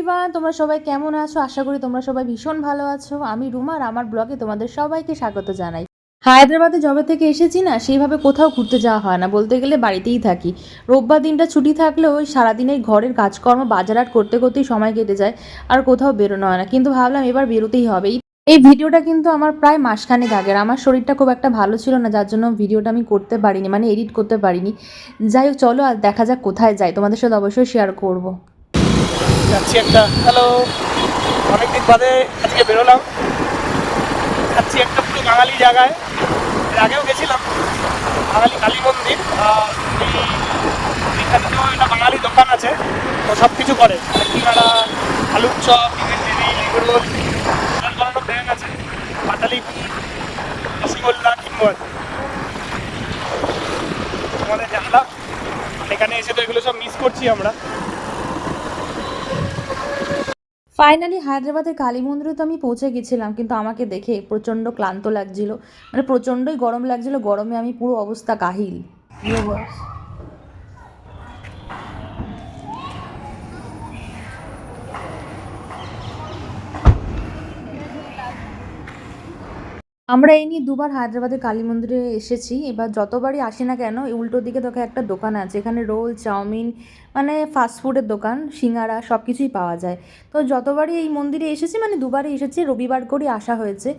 Everyone, তোমরা সবাই কেমন আছো? আশা করি তোমরা সবাই ভীষণ ভালো আছো। আমি রুমা আর আমার ব্লগে তোমাদের সবাইকে স্বাগত জানাই। হায়দ্রাবাদে যবে থেকে এসেছি না, সেইভাবে কোথাও ঘুরতে যাওয়া হয় না, বলতে গেলে বাড়িতেই থাকি। রোববার দিনটা ছুটি থাকলেও ওই সারাদিনের ঘরের কাজকর্ম বাজারহাট করতে করতেই সময় কেটে যায়, আর কোথাও বেরোনো হয় না। কিন্তু ভাবলাম এবার বেরোতেই হবে। এই ভিডিওটা কিন্তু আমার প্রায় মাসখানেক আগের। আমার শরীরটা খুব একটা ভালো ছিল না, যার জন্য ভিডিওটা আমি করতে পারিনি, মানে এডিট করতে পারিনি। যাই হোক, চলো আর দেখা যাক কোথায় যাই, তোমাদের সাথে অবশ্যই শেয়ার করবো। যাচ্ছি একটা হ্যালো অনেকদিন বাদে আজকে বেরোলাম। যাচ্ছি একটা পুরো বাঙালি জায়গায়। এর আগেও গেছিলাম, বাঙালি কালী মন্দির। এখানে তো একটা বাঙালি দোকান আছে, তো সব কিছু করে সিঙ্গাড়া, আলুর চপ, চিকেন এগরোল, বানানো ব্যাং আছে, পাটালি গুড়, রসগোল্লা, কিম্বর। তোমাদের জানলাম এখানে এসে তো এগুলো সব মিস করছি আমরা। ফাইনালি হায়দ্রাবাদের কালী মন্দিরে তো আমি পৌঁছে গেছিলাম, কিন্তু আমাকে দেখে প্রচণ্ড ক্লান্ত লাগছিল, মানে প্রচণ্ডই গরম লাগছিল। গরমে আমি পুরো অবস্থা কাহিল। আমরা এই নিয়ে দুবার হায়দ্রাবাদের কালী মন্দিরে এসেছি। এবার যতবারই আসি না কেন, এই উল্টো দিকে তোকে একটা দোকান আছে, এখানে রোল, চাউমিন, মানে ফাস্টফুডের দোকান, সিঙ্গারা সব কিছুই পাওয়া যায়। তো যতবারই এই মন্দিরে এসেছি, মানে দুবারই এসেছি, রবিবার করেই আসা হয়েছে।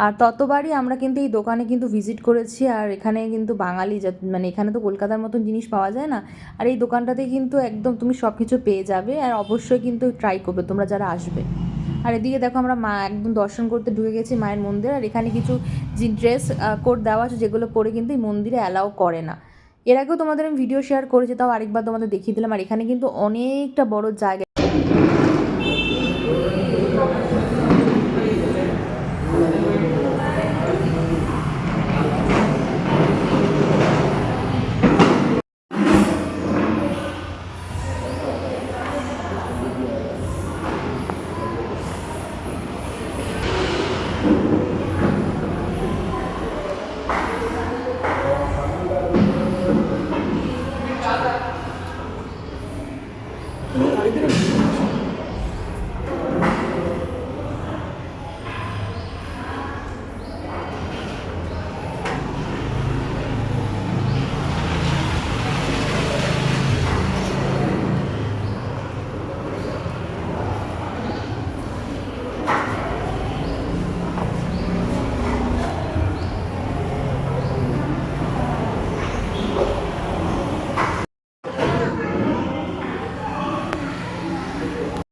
আর ততবারই আমরা কিন্তু এই দোকানে কিন্তু ভিজিট করেছি। আর এখানে কিন্তু বাঙালি মানে এখানে তো কলকাতার মতন জিনিস পাওয়া যায় না। আর এই দোকানটাতে কিন্তু একদম তুমি সব কিছু পেয়ে যাবে, আর অবশ্যই কিন্তু ট্রাই করবে তোমরা যারা আসবে। আর এদিকে দেখো, আমরা মা একদম দর্শন করতে ঢুকে গেছি মায়ের মন্দির। আর এখানে কিছু যে ড্রেস কোড দেওয়া আছে, যেগুলো পরে কিন্তু এই মন্দিরে অ্যালাউ করে না। এর আগেও তোমাদের আমি ভিডিও শেয়ার করেছি, তাও আরেকবার তোমাদের দেখিয়ে দিলাম। আর এখানে কিন্তু অনেকটা বড় জায়গা।